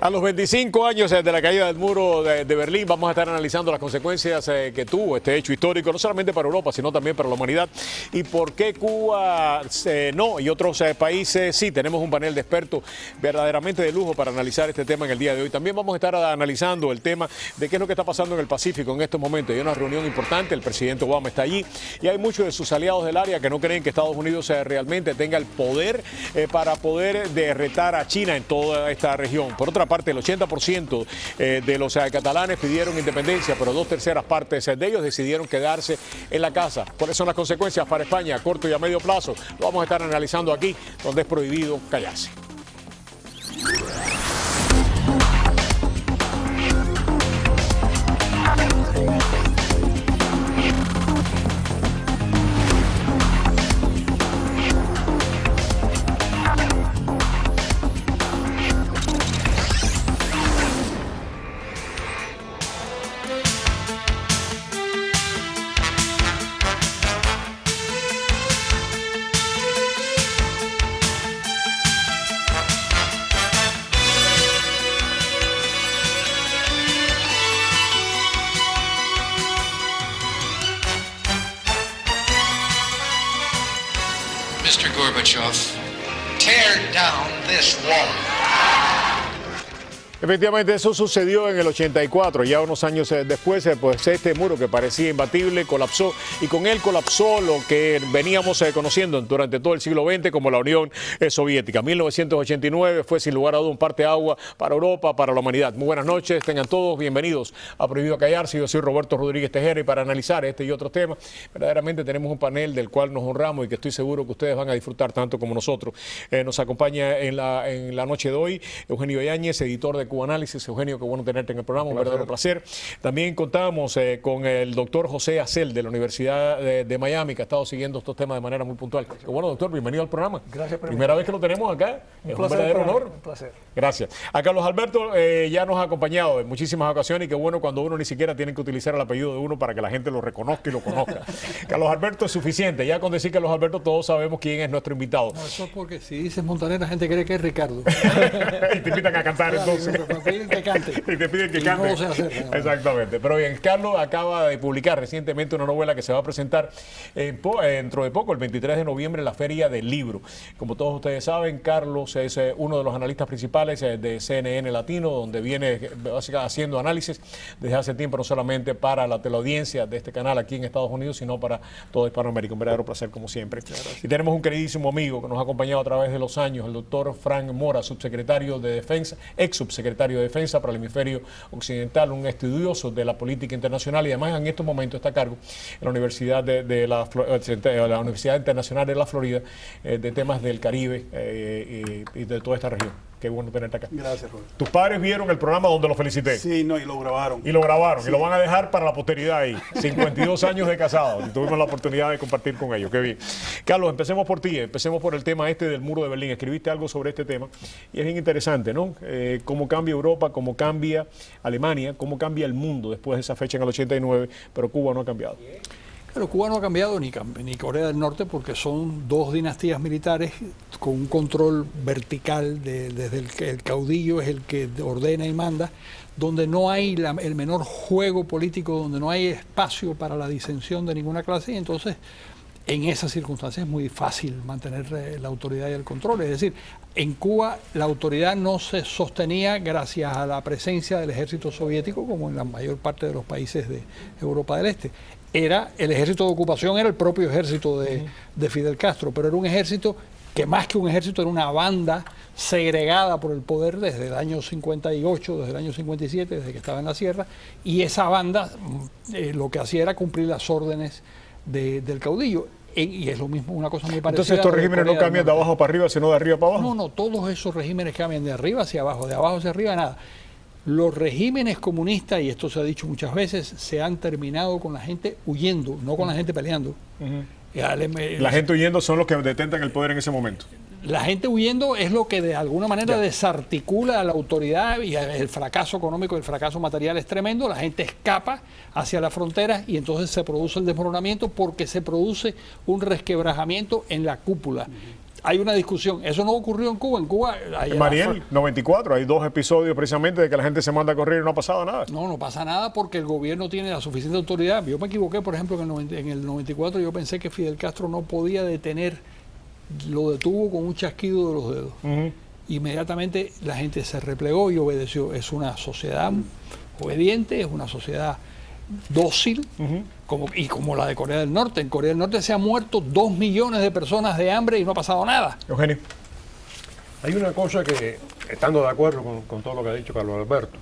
A los 25 años de la caída del muro de Berlín, vamos a estar analizando las consecuencias que tuvo este hecho histórico, no solamente para Europa, sino también para la humanidad. Y por qué Cuba no y otros países sí. Tenemos un panel de expertos verdaderamente de lujo para analizar este tema en el día de hoy. También vamos a estar analizando el tema de qué es lo que está pasando en el Pacífico en estos momentos. Hay una reunión importante, el presidente Obama está allí y hay muchos de sus aliados del área que no creen que Estados Unidos realmente tenga el poder para poder derretar a China en toda esta región. Por otra parte, el 80% de los catalanes pidieron independencia, pero 2/3 partes de ellos decidieron quedarse en la casa. ¿Cuáles son las consecuencias para España a corto y a medio plazo? Lo vamos a estar analizando aquí, donde es prohibido callarse. Mr. Gorbachev, tear down this wall. Efectivamente, eso sucedió en el 84, ya unos años después, pues este muro que parecía imbatible colapsó y con él colapsó lo que veníamos conociendo durante todo el siglo XX como la Unión Soviética. 1989 fue sin lugar a dudas un parteaguas para Europa, para la humanidad. Muy buenas noches, tengan todos bienvenidos a Prohibido Callarse. Yo soy Roberto Rodríguez Tejera y para analizar este y otros temas, verdaderamente tenemos un panel del cual nos honramos y que estoy seguro que ustedes van a disfrutar tanto como nosotros. Nos acompaña en la noche de hoy Eugenio Yáñez, editor de Cuba Análisis. Eugenio, qué bueno tenerte en el programa, un verdadero placer. También contamos con el doctor José Acel de la Universidad de Miami, que ha estado siguiendo estos temas de manera muy puntual. Qué bueno, doctor, bienvenido al programa. Gracias. Primera vez que lo tenemos acá, es un verdadero honor. Un placer. Gracias. A Carlos Alberto ya nos ha acompañado en muchísimas ocasiones y qué bueno cuando uno ni siquiera tiene que utilizar el apellido de uno para que la gente lo reconozca y lo conozca. Carlos Alberto es suficiente, ya con decir Carlos Alberto todos sabemos quién es nuestro invitado. No, eso es porque si dices Montaner la gente cree que es Ricardo. Y te invitan a cantar entonces. Que cante. Y te piden que cante. No sé hacer, ¿no? Exactamente. Pero bien, Carlos acaba de publicar recientemente una novela que se va a presentar dentro de poco, el 23 de noviembre, en la Feria del Libro. Como todos ustedes saben, Carlos es uno de los analistas principales de CNN Latino, donde viene básicamente haciendo análisis desde hace tiempo, no solamente para la teleaudiencia de este canal aquí en Estados Unidos, sino para todo Hispanoamérica. Un verdadero placer, como siempre. Y tenemos un queridísimo amigo que nos ha acompañado a través de los años, el doctor Frank Mora, subsecretario de Defensa, ex subsecretario de Defensa para el hemisferio occidental, un estudioso de la política internacional y además en estos momentos está a cargo en la Universidad de la Universidad Internacional de la Florida de temas del Caribe y de toda esta región. Qué bueno tenerte acá. Gracias, Robert. Tus padres vieron el programa donde lo felicité. Sí, no, y lo grabaron. Y lo grabaron, sí. Y lo van a dejar para la posteridad ahí. 52 años de casados. Y tuvimos la oportunidad de compartir con ellos. Qué bien. Carlos, empecemos por ti. Empecemos por el tema este del muro de Berlín. Escribiste algo sobre este tema. Y es bien interesante, ¿no? Cómo cambia Europa, cómo cambia Alemania, cómo cambia el mundo después de esa fecha en el 89. Pero Cuba no ha cambiado. Pero Cuba no ha cambiado ni Corea del Norte porque son dos dinastías militares con un control vertical desde el que el caudillo es el que ordena y manda, donde no hay el menor juego político, donde no hay espacio para la disensión de ninguna clase y entonces en esas circunstancias es muy fácil mantener la autoridad y el control. Es decir, en Cuba la autoridad no se sostenía gracias a la presencia del ejército soviético como en la mayor parte de los países de Europa del Este. Era el ejército de ocupación, era el propio ejército de Fidel Castro, pero era un ejército que más que un ejército era una banda segregada por el poder desde el año 58, desde el año 57, desde que estaba en la sierra, y esa banda lo que hacía era cumplir las órdenes del caudillo. Y es lo mismo, una cosa muy parecida. Entonces estos regímenes no cambian de abajo para arriba, sino de arriba para abajo. No, todos esos regímenes cambian de arriba hacia abajo, de abajo hacia arriba nada. Los regímenes comunistas, y esto se ha dicho muchas veces, se han terminado con la gente huyendo, no con la gente peleando. La gente huyendo son los que detentan el poder en ese momento. La gente huyendo es lo que de alguna manera desarticula a la autoridad y el fracaso económico, el fracaso material es tremendo. La gente escapa hacia las fronteras y entonces se produce el desmoronamiento porque se produce un resquebrajamiento en la cúpula. hay una discusión. Eso no ocurrió en Cuba. En Cuba... Mariel, 94, hay 2 episodios precisamente de que la gente se manda a correr y no ha pasado nada. No pasa nada porque el gobierno tiene la suficiente autoridad. Yo me equivoqué, por ejemplo, en el 94 yo pensé que Fidel Castro no podía detener, lo detuvo con un chasquido de los dedos. Inmediatamente la gente se replegó y obedeció. Es una sociedad obediente, es una sociedad dócil, como la de Corea del Norte. En Corea del Norte se han muerto 2 millones de personas de hambre y no ha pasado nada. Eugenio. Hay una cosa que, estando de acuerdo con todo lo que ha dicho Carlos Alberto,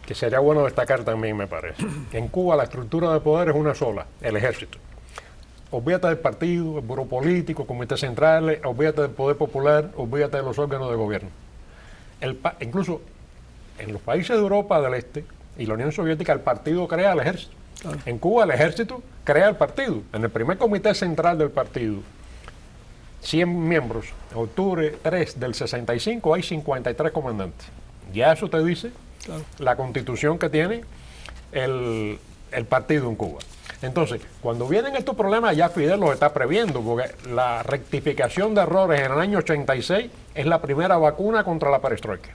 que sería bueno destacar también, me parece. En Cuba la estructura de poder es una sola, el ejército. Olvídate del partido, el buró político, comités centrales, olvídate del poder popular, olvídate de los órganos de gobierno. Incluso en los países de Europa del Este y la Unión Soviética, el partido crea el ejército. Claro. En Cuba el ejército crea el partido. En el primer comité central del partido, 100 miembros, en octubre 3 del 65 hay 53 comandantes. Ya eso te dice la constitución que tiene el partido en Cuba. Entonces, cuando vienen estos problemas, ya Fidel los está previendo, porque la rectificación de errores en el año 86 es la primera vacuna contra la perestroika.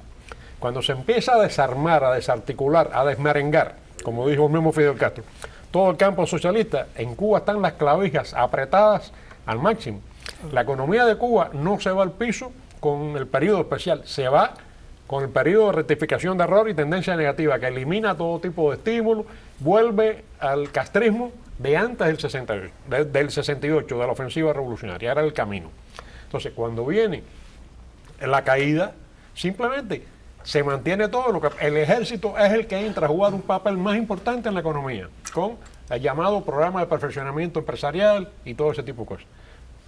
Cuando se empieza a desarmar, a desarticular, a desmerengar, como dijo el mismo Fidel Castro, todo el campo socialista, en Cuba están las clavijas apretadas al máximo. La economía de Cuba no se va al piso con el periodo especial, se va con el periodo de rectificación de error y tendencia negativa, que elimina todo tipo de estímulo, vuelve al castrismo de antes del 68, del 68, de la ofensiva revolucionaria, era el camino. Entonces, cuando viene la caída, simplemente se mantiene todo lo que... El ejército es el que entra a jugar un papel más importante en la economía, con el llamado programa de perfeccionamiento empresarial y todo ese tipo de cosas.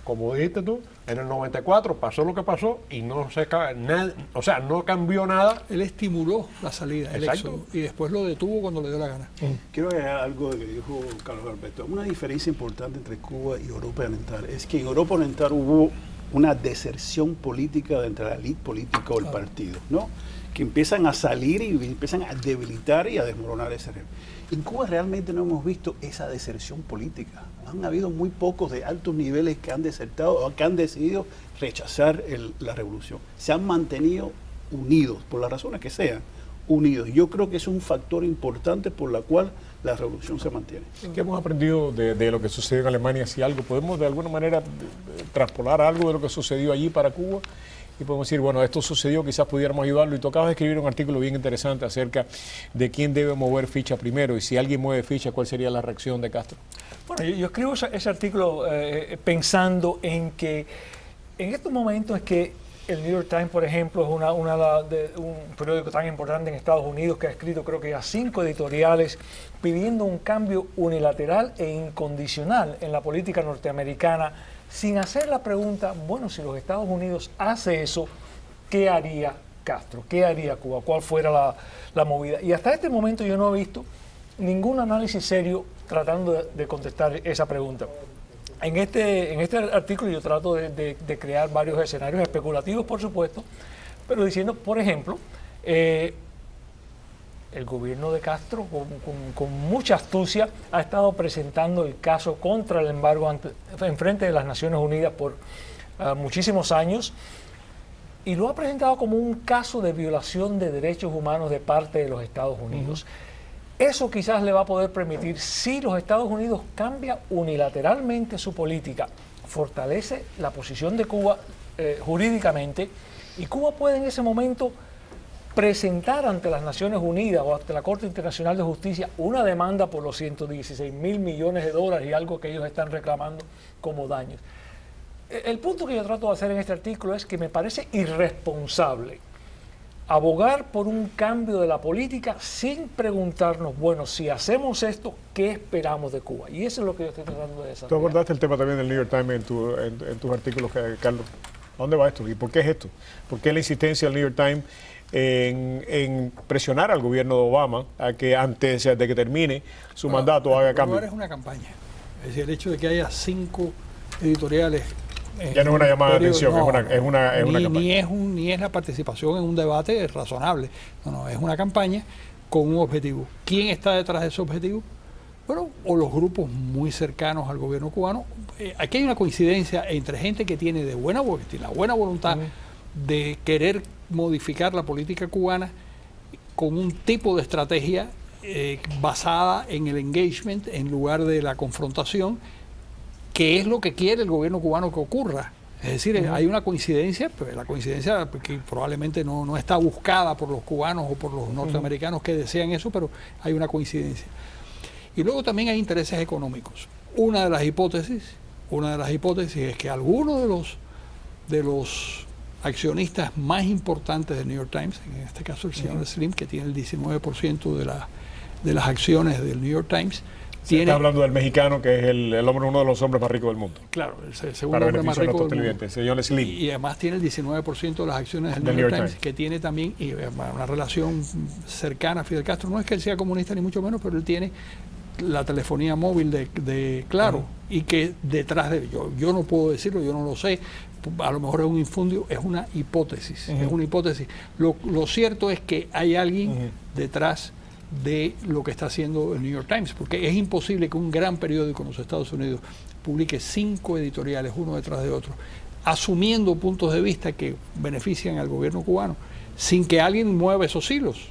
Como dijiste tú, en el 94 pasó lo que pasó y no cambió nada. Él estimuló la salida, el éxodo, y después lo detuvo cuando le dio la gana. Quiero agregar algo de que dijo Carlos Alberto. Una diferencia importante entre Cuba y Europa Oriental es que en Europa Oriental hubo una deserción política entre la élite política o el partido, ¿no? Que empiezan a salir y empiezan a debilitar y a desmoronar ese régimen. En Cuba realmente no hemos visto esa deserción política. Han habido muy pocos de altos niveles que han desertado o que han decidido rechazar la revolución. Se han mantenido unidos, por las razones que sean, unidos. Yo creo que es un factor importante por la cual la revolución se mantiene. ¿Qué hemos aprendido de lo que sucedió en Alemania? Si algo, ¿podemos de alguna manera traspolar algo de lo que sucedió allí para Cuba? Y podemos decir, bueno, esto sucedió, quizás pudiéramos ayudarlo. Y tú acabas de escribir un artículo bien interesante acerca de quién debe mover ficha primero y si alguien mueve ficha, ¿cuál sería la reacción de Castro? Bueno, yo escribo ese artículo pensando en que en estos momentos es que el New York Times, por ejemplo, es un periódico tan importante en Estados Unidos que ha escrito creo que ya 5 editoriales pidiendo un cambio unilateral e incondicional en la política norteamericana, sin hacer la pregunta, bueno, si los Estados Unidos hace eso, ¿qué haría Castro? ¿Qué haría Cuba? ¿Cuál fuera la movida? Y hasta este momento yo no he visto ningún análisis serio tratando de contestar esa pregunta. En este artículo yo trato de crear varios escenarios especulativos, por supuesto, pero diciendo, por ejemplo, el gobierno de Castro, con mucha astucia, ha estado presentando el caso contra el embargo en frente de las Naciones Unidas por muchísimos años, y lo ha presentado como un caso de violación de derechos humanos de parte de los Estados Unidos. Eso quizás le va a poder permitir, si los Estados Unidos cambian unilateralmente su política, fortalece la posición de Cuba jurídicamente, y Cuba puede en ese momento presentar ante las Naciones Unidas o ante la Corte Internacional de Justicia una demanda por los 116.000 millones de dólares y algo que ellos están reclamando como daños. El punto que yo trato de hacer en este artículo es que me parece irresponsable abogar por un cambio de la política sin preguntarnos, bueno, si hacemos esto, ¿qué esperamos de Cuba? Y eso es lo que yo estoy tratando de desarrollar. Tú abordaste el tema también del New York Times en tus artículos, Carlos. ¿A dónde va esto? ¿Y por qué es esto? ¿Por qué la insistencia del New York Times en presionar al gobierno de Obama a que antes de que termine su mandato haga cambios? Es una campaña. Es decir, el hecho de que haya 5 editoriales... Ya no es una llamada de atención, no, es una campaña. Ni es la participación en un debate razonable. No, es una campaña con un objetivo. ¿Quién está detrás de ese objetivo? Bueno, o los grupos muy cercanos al gobierno cubano. Aquí hay una coincidencia entre gente que tiene la buena voluntad de querer modificar la política cubana con un tipo de estrategia basada en el engagement en lugar de la confrontación, que es lo que quiere el gobierno cubano que ocurra. Es decir, hay una coincidencia, pero la coincidencia que probablemente no está buscada por los cubanos o por los norteamericanos que desean eso, pero hay una coincidencia. Y luego también hay intereses económicos. Una de las hipótesis es que algunos de los accionistas más importantes del New York Times, en este caso el señor Slim, que tiene el 19% de las acciones del New York Times, está hablando del mexicano, que es uno de los hombres más ricos del mundo. Claro, el segundo hombre más rico del mundo. El señor Slim. Y además tiene el 19% de las acciones del New York Times, que tiene también una relación cercana a Fidel Castro. No es que él sea comunista ni mucho menos, pero él tiene la telefonía móvil de Claro, y que detrás de yo no puedo decirlo, yo no lo sé, a lo mejor es un infundio, es una hipótesis, es una hipótesis. Lo cierto es que hay alguien detrás de lo que está haciendo el New York Times, porque es imposible que un gran periódico en los Estados Unidos publique 5 editoriales uno detrás de otro, asumiendo puntos de vista que benefician al gobierno cubano, sin que alguien mueva esos hilos.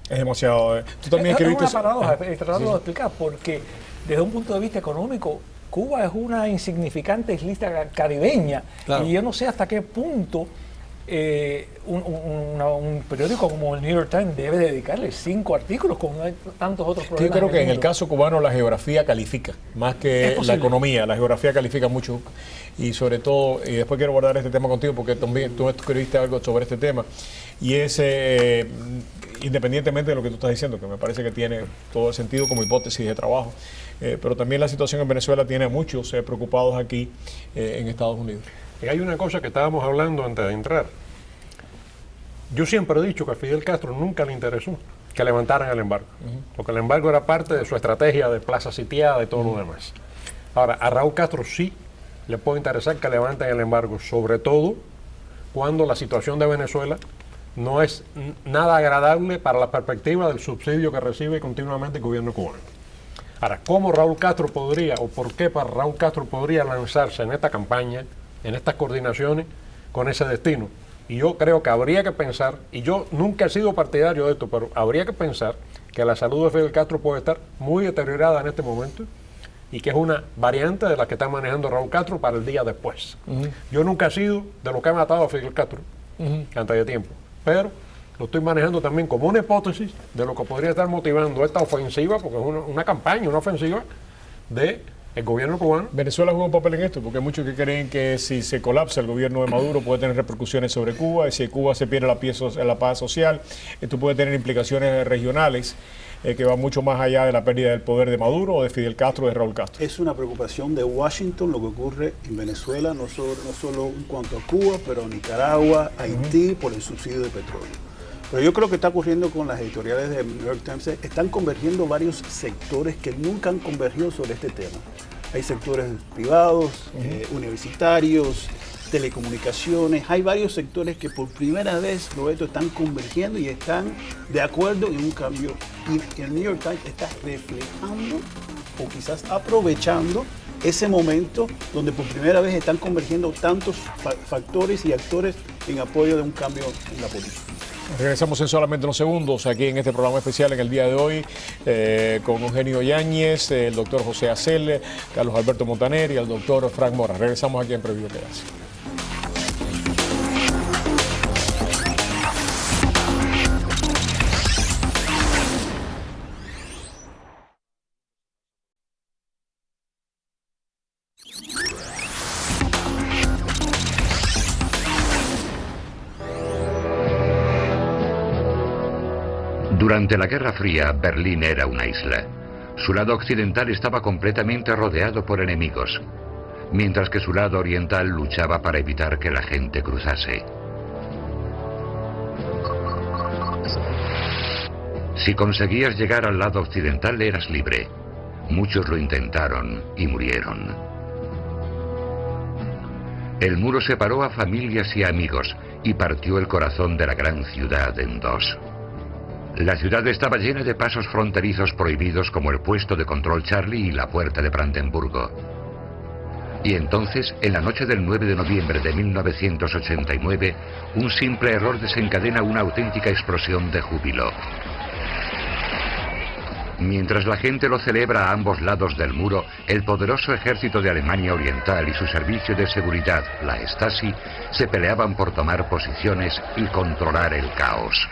Es demasiado. Tú también escribiste. Es una paradoja, tratando de explicar, porque desde un punto de vista económico, Cuba es una insignificante islita caribeña, claro. Y yo no sé hasta qué punto un periódico como el New York Times debe dedicarle 5 artículos con tantos otros problemas. Yo creo que en el caso cubano la geografía califica, más que la economía, la geografía califica mucho, y sobre todo, y después quiero abordar este tema contigo porque también tú escribiste algo sobre este tema, y es independientemente de lo que tú estás diciendo, que me parece que tiene todo el sentido como hipótesis de trabajo, pero también la situación en Venezuela tiene a muchos preocupados aquí en Estados Unidos. Y hay una cosa que estábamos hablando antes de entrar. Yo siempre he dicho que a Fidel Castro nunca le interesó que levantaran el embargo, porque el embargo era parte de su estrategia de plaza sitiada y todo lo demás. Ahora, a Raúl Castro sí le puede interesar que levanten el embargo, sobre todo cuando la situación de Venezuela no es nada agradable para la perspectiva del subsidio que recibe continuamente el gobierno cubano. Ahora, ¿cómo Raúl Castro podría, o por qué para Raúl Castro podría lanzarse en esta campaña, en estas coordinaciones, con ese destino? Y yo creo que habría que pensar, y yo nunca he sido partidario de esto, pero habría que pensar que la salud de Fidel Castro puede estar muy deteriorada en este momento y que es una variante de la que está manejando Raúl Castro para el día después. Yo nunca he sido de lo que ha matado a Fidel Castro antes de tiempo, pero lo estoy manejando también como una hipótesis de lo que podría estar motivando esta ofensiva, porque es una campaña, una ofensiva de el gobierno cubano. Venezuela juega un papel en esto, porque hay muchos que creen que si se colapsa el gobierno de Maduro puede tener repercusiones sobre Cuba, y si Cuba se pierde la paz social, esto puede tener implicaciones regionales que van mucho más allá de la pérdida del poder de Maduro o de Fidel Castro o de Raúl Castro. Es una preocupación de Washington lo que ocurre en Venezuela, no solo en cuanto a Cuba, pero a Nicaragua, Haití, por el subsidio de petróleo. Pero yo creo que está ocurriendo con las editoriales de New York Times, están convergiendo varios sectores que nunca han convergido sobre este tema. Hay sectores privados, universitarios, telecomunicaciones, hay varios sectores que por primera vez, Roberto, están convergiendo y están de acuerdo en un cambio. Y el New York Times está reflejando o quizás aprovechando ese momento donde por primera vez están convergiendo tantos factores y actores en apoyo de un cambio en la política. Regresamos en solamente unos segundos aquí en este programa especial en el día de hoy con Eugenio Yáñez, el doctor José Acel, Carlos Alberto Montaner y el doctor Frank Mora. Regresamos aquí en Previo Quedas. Durante la Guerra Fría, Berlín era una isla. Su lado occidental estaba completamente rodeado por enemigos, mientras que su lado oriental luchaba para evitar que la gente cruzase. Si conseguías llegar al lado occidental, eras libre. Muchos lo intentaron y murieron. El muro separó a familias y amigos y partió el corazón de la gran ciudad en dos. La ciudad estaba llena de pasos fronterizos prohibidos como el puesto de control Charlie y la puerta de Brandenburgo. Y entonces, en la noche del 9 de noviembre de 1989, un simple error desencadena una auténtica explosión de júbilo. Mientras la gente lo celebra a ambos lados del muro, el poderoso ejército de Alemania Oriental y su servicio de seguridad, la Stasi, se peleaban por tomar posiciones y controlar el caos.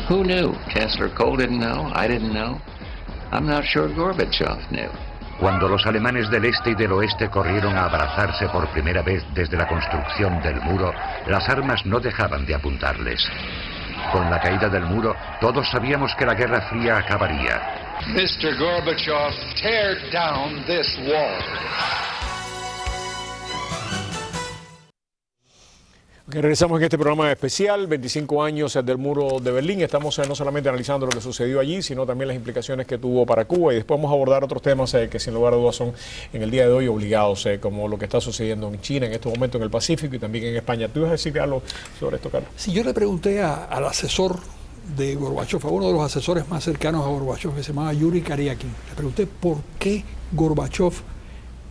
Who knew? Chancellor Kohl didn't know. I didn't know. I'm not sure Gorbachev knew. Cuando los alemanes del este y del oeste corrieron a abrazarse por primera vez desde la construcción del muro, las armas no dejaban de apuntarles. Con la caída del muro, todos sabíamos que la Guerra Fría acabaría. Mr. Gorbachev, tear down this wall. Regresamos en este programa especial, 25 años del muro de Berlín. Estamos no solamente analizando lo que sucedió allí, sino también las implicaciones que tuvo para Cuba. Y después vamos a abordar otros temas que sin lugar a dudas son en el día de hoy obligados, como lo que está sucediendo en China en estos momentos en el Pacífico y también en España. ¿Tú ibas a decir algo sobre esto, Carlos? Sí, yo le pregunté al asesor de Gorbachev, a uno de los asesores más cercanos a Gorbachev, que se llamaba Yuri Karyakin. Le pregunté por qué Gorbachev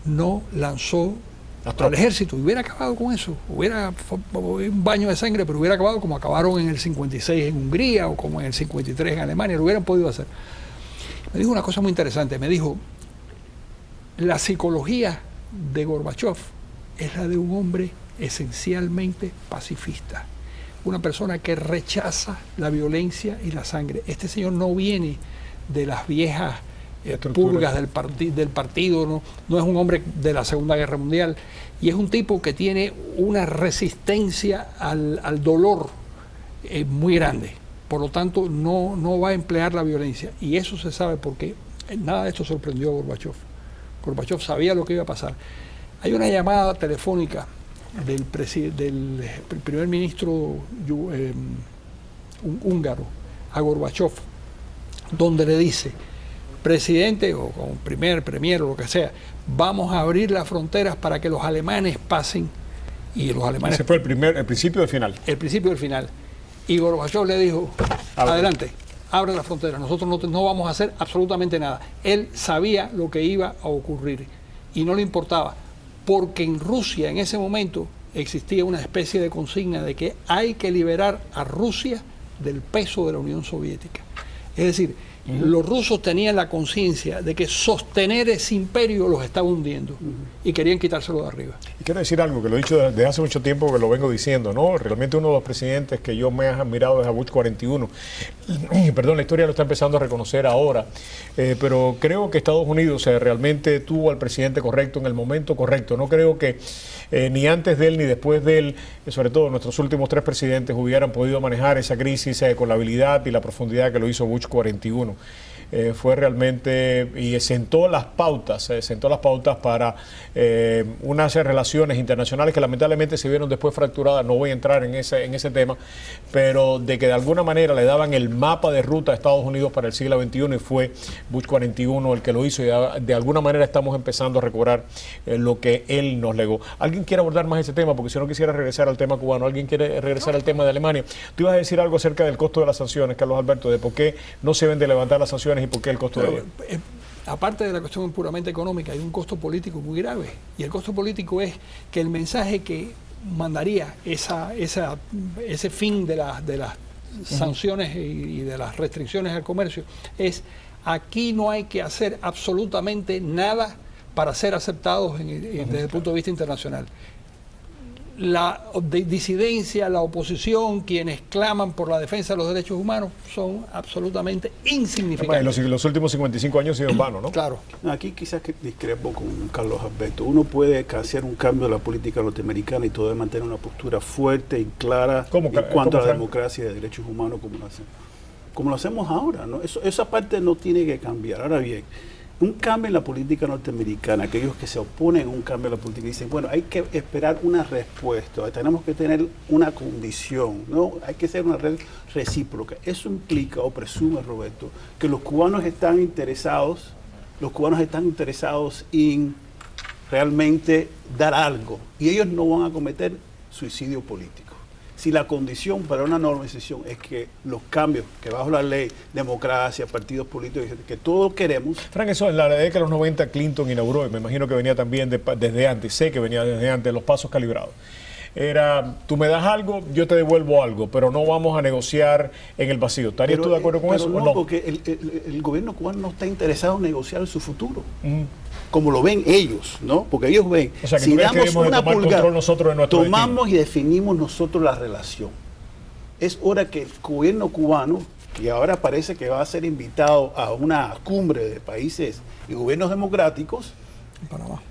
no lanzó al ejército, hubiera acabado con eso, hubiera un baño de sangre, pero hubiera acabado como acabaron en el 56 en Hungría o como en el 53 en Alemania, lo hubieran podido hacer. Me dijo una cosa muy interesante, me dijo, la psicología de Gorbachev es la de un hombre esencialmente pacifista, una persona que rechaza la violencia y la sangre. Este señor no viene de las viejas purgas del partido, no es un hombre de la Segunda Guerra Mundial, y es un tipo que tiene una resistencia al dolor muy grande. Por lo tanto, no va a emplear la violencia, y eso se sabe porque nada de esto sorprendió a Gorbachev. Gorbachev sabía lo que iba a pasar. Hay una llamada telefónica del primer ministro húngaro a Gorbachev, donde le dice: presidente o con premier o lo que sea, vamos a abrir las fronteras para que los alemanes pasen. Y los alemanes... Ese fue el principio del final. El principio del final. Y Gorbachev le dijo, adelante, abre las fronteras, nosotros no vamos a hacer absolutamente nada. Él sabía lo que iba a ocurrir y no le importaba, porque en Rusia en ese momento existía una especie de consigna de que hay que liberar a Rusia del peso de la Unión Soviética. Es decir, los rusos tenían la conciencia de que sostener ese imperio los estaba hundiendo y querían quitárselo de arriba. Y quiero decir algo que lo he dicho desde hace mucho tiempo, que lo vengo diciendo, ¿no? Realmente uno de los presidentes que yo me he admirado es a Bush 41. Perdón, la historia lo está empezando a reconocer ahora, pero creo que Estados Unidos realmente tuvo al presidente correcto en el momento correcto. No creo que ni antes de él ni después de él, sobre todo nuestros últimos 3 presidentes, hubieran podido manejar esa crisis con la habilidad y la profundidad que lo hizo Bush 41. Fue realmente, y sentó las pautas para unas relaciones internacionales que lamentablemente se vieron después fracturadas. No voy a entrar en ese tema, pero de que de alguna manera le daban el mapa de ruta a Estados Unidos para el siglo XXI, y fue Bush 41 el que lo hizo, y de alguna manera estamos empezando a recobrar lo que él nos legó. ¿Alguien quiere abordar más ese tema? Porque si no quisiera regresar al tema cubano. ¿Alguien quiere regresar al tema de Alemania? Tú ibas a decir algo acerca del costo de las sanciones, Carlos Alberto, de por qué no se deben de levantar las sanciones y por qué el costo de ello. Aparte de la cuestión puramente económica, hay un costo político muy grave, y el costo político es que el mensaje que mandaría ese fin de las sanciones y de las restricciones al comercio es: aquí no hay que hacer absolutamente nada para ser aceptados desde el punto de vista internacional. La disidencia, la oposición, quienes claman por la defensa de los derechos humanos, son absolutamente insignificantes. Los últimos 55 años han sido en vano, ¿no? Claro. Aquí quizás que discrepo con Carlos Alberto. Uno puede hacer un cambio en la política norteamericana y todavía mantener una postura fuerte y clara en cuanto a la democracia y de derechos humanos, como lo hacemos ahora, ¿no? Esa parte no tiene que cambiar. Ahora bien, un cambio en la política norteamericana, aquellos que se oponen a un cambio en la política dicen, bueno, hay que esperar una respuesta, tenemos que tener una condición, ¿no? Hay que ser una red recíproca. Eso implica, o presume, Roberto, que los cubanos están interesados en realmente dar algo, y ellos no van a cometer suicidio político. Si la condición para una normalización es que los cambios, que bajo la ley, democracia, partidos políticos, que todos queremos. Frank, eso en la década de los 90 Clinton inauguró, y me imagino que venía también desde antes, sé que venía desde antes, los pasos calibrados. Era, tú me das algo, yo te devuelvo algo, pero no vamos a negociar en el vacío. ¿Estarías tú de acuerdo con eso o no? Porque el gobierno cubano no está interesado en negociar su futuro. Como lo ven ellos, ¿no? Porque ellos ven, o sea, que si damos una pulgada, nosotros de nuestro tomamos destino. Y definimos nosotros la relación. Es hora que el gobierno cubano, que ahora parece que va a ser invitado a una cumbre de países y gobiernos democráticos,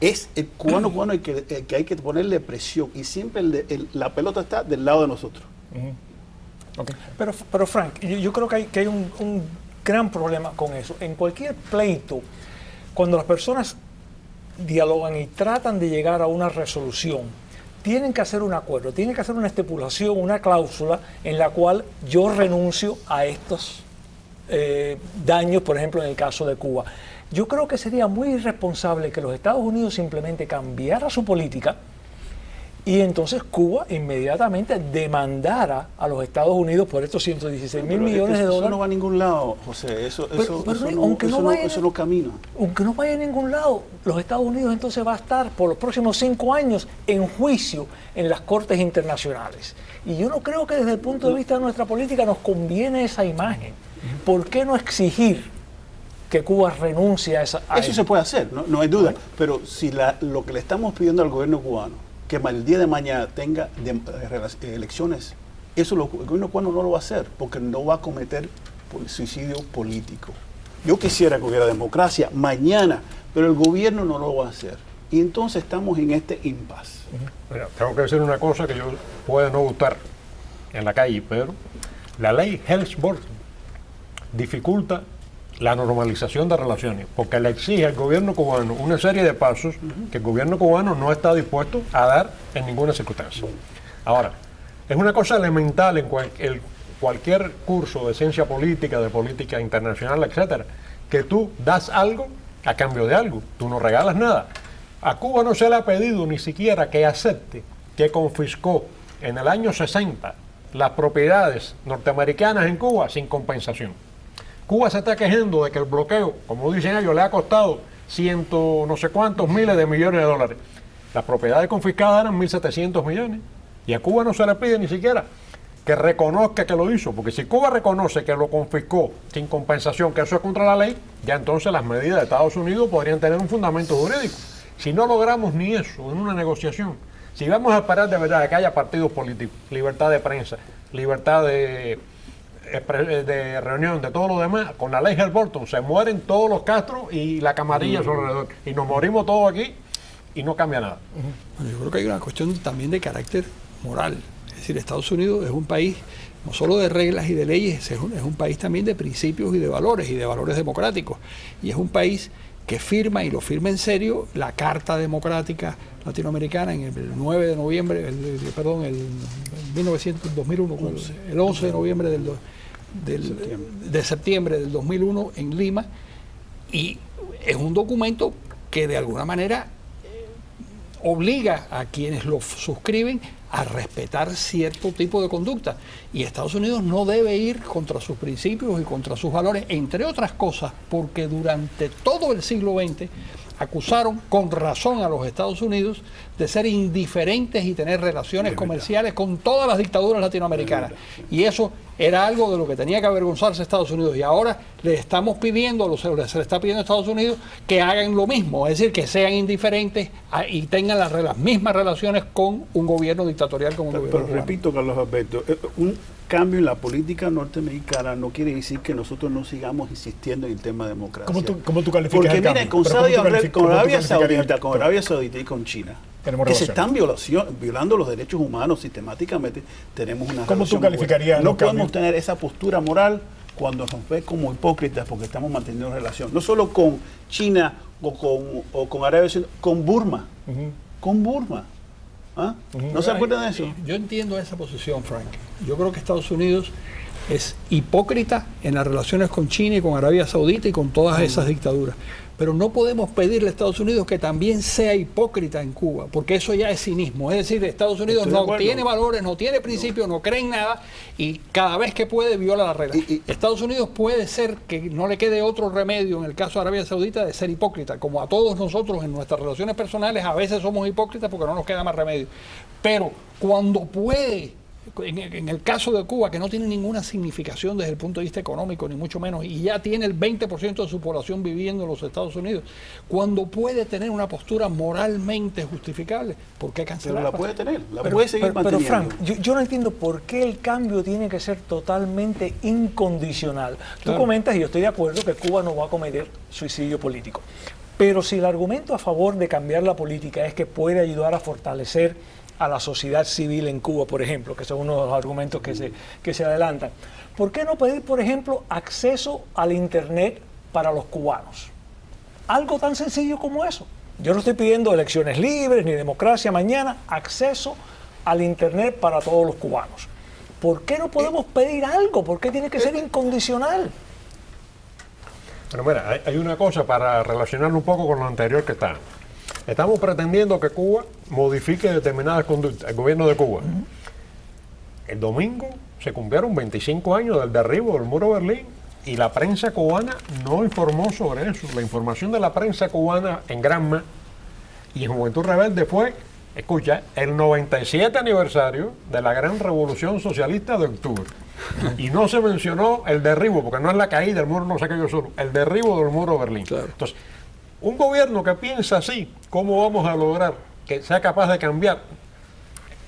es el cubano el que hay que ponerle presión, y siempre la pelota está del lado de nosotros. Okay. Pero Frank, yo creo que hay un gran problema con eso. En cualquier pleito, cuando las personas dialogan y tratan de llegar a una resolución, tienen que hacer un acuerdo, tienen que hacer una estipulación, una cláusula en la cual yo renuncio a estos daños, por ejemplo, en el caso de Cuba. Yo creo que sería muy irresponsable que los Estados Unidos simplemente cambiara su política y entonces Cuba inmediatamente demandara a los Estados Unidos por estos 116 mil millones de dólares. Eso no va a ningún lado, José. Eso no camina. Aunque no vaya a ningún lado, los Estados Unidos entonces va a estar por los próximos 5 años en juicio en las cortes internacionales. Y yo no creo que desde el punto de vista de nuestra política nos conviene esa imagen. ¿Por qué no exigir que Cuba renuncie a esa? Eso se puede hacer, no hay duda. Pero si lo que le estamos pidiendo al gobierno cubano, que el día de mañana tenga elecciones, eso el gobierno cubano no lo va a hacer, porque no va a cometer suicidio político. Yo quisiera que hubiera democracia mañana, pero el gobierno no lo va a hacer. Y entonces estamos en este impasse. Mira, tengo que decir una cosa que yo puede no gustar en la calle, pero la ley Helms-Burton dificulta la normalización de relaciones, porque le exige al gobierno cubano una serie de pasos que el gobierno cubano no está dispuesto a dar en ninguna circunstancia. Ahora, es una cosa elemental en cualquier curso de ciencia política, de política internacional, etcétera, que tú das algo a cambio de algo, tú no regalas nada. A Cuba no se le ha pedido ni siquiera que acepte que confiscó en el año 60 las propiedades norteamericanas en Cuba sin compensación. Cuba se está quejando de que el bloqueo, como dicen ellos, le ha costado no sé cuántos miles de millones de dólares. Las propiedades confiscadas eran 1.700 millones. Y a Cuba no se le pide ni siquiera que reconozca que lo hizo, porque si Cuba reconoce que lo confiscó sin compensación, que eso es contra la ley, ya entonces las medidas de Estados Unidos podrían tener un fundamento jurídico. Si no logramos ni eso en una negociación, si vamos a esperar de verdad que haya partidos políticos, libertad de prensa, libertad de reunión, de todo lo demás, con la ley Helms-Burton se mueren todos los Castro y la camarilla a su alrededor, y nos morimos todos aquí y no cambia nada. Bueno, yo creo que hay una cuestión también de carácter moral. Es decir, Estados Unidos es un país no solo de reglas y de leyes, es un país también de principios y de valores democráticos, y es un país que firma, y lo firma en serio, la Carta Democrática Latinoamericana en el 9 de noviembre, el 2001, el 11 de noviembre de septiembre del 2001 en Lima, y es un documento que de alguna manera obliga a quienes lo suscriben a respetar cierto tipo de conducta, y Estados Unidos no debe ir contra sus principios y contra sus valores, entre otras cosas porque durante todo el siglo XX acusaron con razón a los Estados Unidos de ser indiferentes y tener relaciones comerciales con todas las dictaduras latinoamericanas, y eso era algo de lo que tenía que avergonzarse Estados Unidos, y ahora le estamos pidiendo, se le está pidiendo a Estados Unidos que hagan lo mismo, es decir, que sean indiferentes y tengan las mismas relaciones con un gobierno dictatorial como un gobierno cubano. Repito, Carlos Alberto, un cambio en la política norteamericana no quiere decir que nosotros no sigamos insistiendo en el tema de democracia. ¿Cómo tú calificas el cambio? Porque con Arabia Saudita y con China, que se están violando los derechos humanos sistemáticamente, tenemos una ¿Cómo tú calificarías? No podemos tener esa postura moral cuando nos ve como hipócritas porque estamos manteniendo relación, no solo con China o con Arabia Saudita, con Burma. Con Burma. ¿Ah? ¿No se acuerdan de eso? Yo entiendo esa posición, Frank. Yo creo que Estados Unidos es hipócrita en las relaciones con China y con Arabia Saudita y con todas esas dictaduras. Pero no podemos pedirle a Estados Unidos que también sea hipócrita en Cuba, porque eso ya es cinismo. Es decir, Estados Unidos no tiene valores, no tiene principios, no cree en nada y cada vez que puede viola la regla. Estados Unidos puede ser que no le quede otro remedio en el caso de Arabia Saudita de ser hipócrita, como a todos nosotros en nuestras relaciones personales a veces somos hipócritas porque no nos queda más remedio. Pero cuando puede, en el caso de Cuba, que no tiene ninguna significación desde el punto de vista económico, ni mucho menos, y ya tiene el 20% de su población viviendo en los Estados Unidos, cuando puede tener una postura moralmente justificable, ¿por qué cancelarla? Pero la puede tener, puede seguir manteniendo. Pero Frank, yo no entiendo por qué el cambio tiene que ser totalmente incondicional. Tú comentas, y yo estoy de acuerdo, que Cuba no va a cometer suicidio político. Pero si el argumento a favor de cambiar la política es que puede ayudar a fortalecer a la sociedad civil en Cuba, por ejemplo, que son uno de los argumentos que se adelantan. ¿Por qué no pedir, por ejemplo, acceso al Internet para los cubanos? Algo tan sencillo como eso. Yo no estoy pidiendo elecciones libres ni democracia mañana, acceso al Internet para todos los cubanos. ¿Por qué no podemos pedir algo? ¿Por qué tiene que ser incondicional? Pero mira, hay una cosa para relacionarlo un poco con lo anterior que está. Estamos pretendiendo que Cuba modifique determinadas conductas, el gobierno de Cuba. El domingo se cumplieron 25 años del derribo del muro de Berlín y la prensa cubana no informó sobre eso. La información de la prensa cubana en Granma y en Juventud Rebelde fue, escucha, el 97 aniversario de la gran revolución socialista de octubre. Y no se mencionó el derribo, porque no es la caída, el muro no se cayó solo, el derribo del muro de Berlín. Claro. Entonces, un gobierno que piensa así, ¿cómo vamos a lograr que sea capaz de cambiar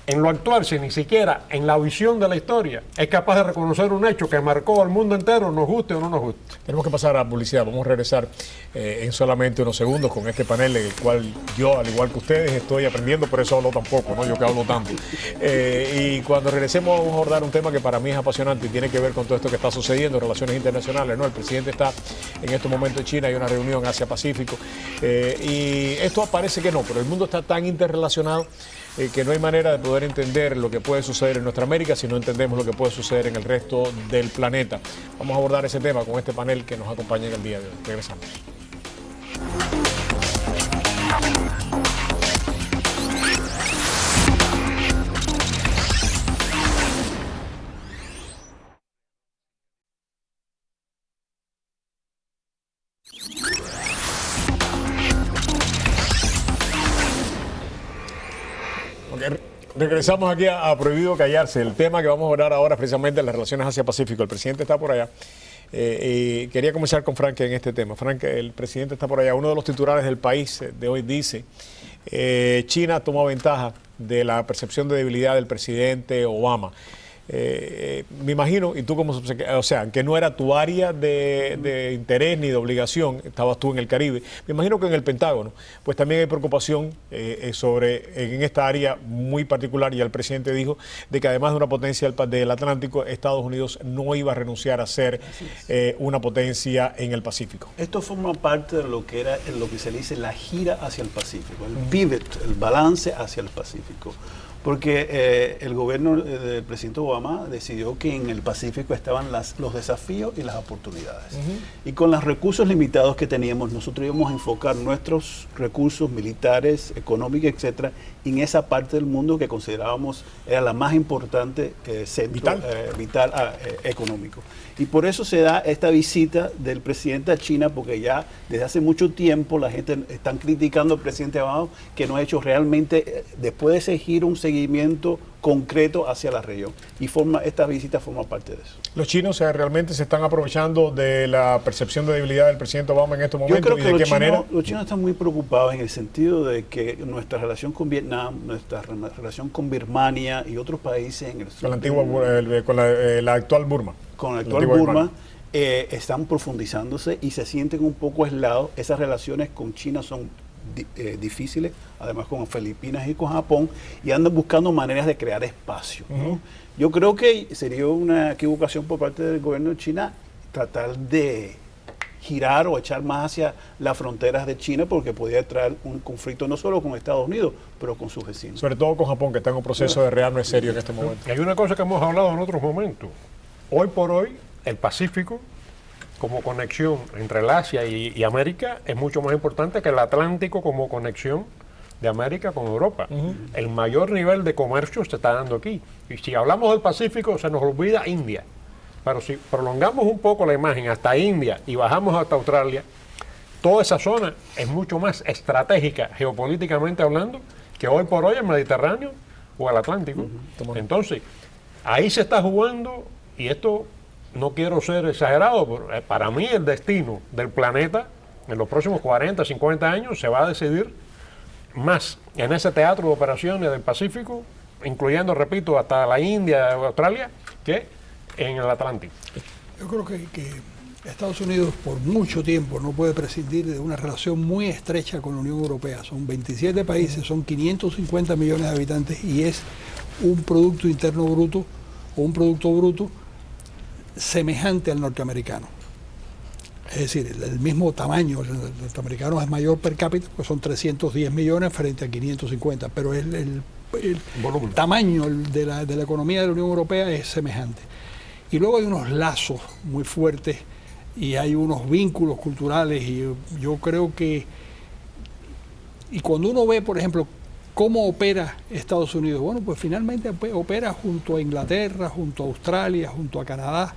en lo actual si ni siquiera en la visión de la historia es capaz de reconocer un hecho que marcó al mundo entero, nos guste o no nos guste? Tenemos que pasar a la publicidad. Vamos a regresar en solamente unos segundos con este panel en el cual yo, al igual que ustedes, estoy aprendiendo, por eso hablo tan poco, ¿no? Yo que hablo tanto. Y cuando regresemos vamos a abordar un tema que para mí es apasionante y tiene que ver con todo esto que está sucediendo en relaciones internacionales, ¿no? El presidente está en estos momentos en China, hay una reunión Asia-Pacífico y esto parece que no, pero el mundo está tan interrelacionado que no hay manera de poder entender lo que puede suceder en nuestra América si no entendemos lo que puede suceder en el resto del planeta. Vamos a abordar ese tema con este panel que nos acompaña en el día de hoy. Regresamos. Regresamos aquí a Prohibido Callarse. El tema que vamos a hablar ahora precisamente es las relaciones Asia-Pacífico. El presidente está por allá. Y quería comenzar con Frank en este tema. Frank, el presidente está por allá. Uno de los titulares del país de hoy dice, China tomó ventaja de la percepción de debilidad del presidente Obama. Me imagino, y tú como o sea, que no era tu área de interés ni de obligación, estabas tú en el Caribe, me imagino que en el Pentágono, pues también hay preocupación en esta área muy particular, y el presidente dijo de que además de una potencia del Atlántico, Estados Unidos no iba a renunciar a ser una potencia en el Pacífico. Esto forma parte de lo que era lo que se le dice la gira hacia el Pacífico, el pivot, el balance hacia el Pacífico. Porque el gobierno del presidente Obama decidió que en el Pacífico estaban los desafíos y las oportunidades. Y con los recursos limitados que teníamos, nosotros íbamos a enfocar nuestros recursos militares, económicos, etcétera, en esa parte del mundo que considerábamos era la más importante centro vital económico. Y por eso se da esta visita del presidente a China, porque ya desde hace mucho tiempo la gente está criticando al presidente Obama que no ha hecho realmente, después de ese giro, un seguimiento concreto hacia la región. Y esta visita forma parte de eso. ¿Los chinos realmente se están aprovechando de la percepción de debilidad del presidente Obama en estos momentos? Yo creo que ¿Y de qué manera? Los chinos están muy preocupados en el sentido de que nuestra relación con Vietnam, nuestra relación con Birmania y otros países en el sur, con la actual Burma. Con la actual Burma, están profundizándose y se sienten un poco aislados. Esas relaciones con China son difíciles, además con Filipinas y con Japón, y andan buscando maneras de crear espacio, ¿no? Yo creo que sería una equivocación por parte del gobierno de China tratar de girar o echar más hacia las fronteras de China, porque podría traer un conflicto no solo con Estados Unidos, pero con sus vecinos. Sobre todo con Japón, que está en un proceso de rearme serio en este momento. Hay una cosa que hemos hablado en otros momentos. hoy por hoy el Pacífico como conexión entre el Asia y América es mucho más importante que el Atlántico como conexión de América con Europa. El mayor nivel de comercio se está dando aquí. Y si hablamos del Pacífico, se nos olvida India. Pero si prolongamos un poco la imagen hasta India y bajamos hasta Australia, toda esa zona es mucho más estratégica, geopolíticamente hablando, que hoy por hoy el Mediterráneo o el Atlántico. Entonces, ahí se está jugando, y esto no quiero ser exagerado, pero para mí el destino del planeta en los próximos 40, 50 años se va a decidir más en ese teatro de operaciones del Pacífico, incluyendo, repito, hasta la India o Australia, que en el Atlántico. Yo creo que Estados Unidos por mucho tiempo no puede prescindir de una relación muy estrecha con la Unión Europea. Son 27 países, son 550 millones de habitantes y es un Producto Interno Bruto o un Producto Bruto semejante al norteamericano. Es decir, el mismo tamaño, el norteamericano es mayor per cápita, que son 310 millones frente a 550, pero el tamaño de la economía de la Unión Europea es semejante. Y luego hay unos lazos muy fuertes y hay unos vínculos culturales y yo creo que, y cuando uno ve, por ejemplo, cómo opera Estados Unidos, bueno, pues finalmente opera junto a Inglaterra, junto a Australia, junto a Canadá,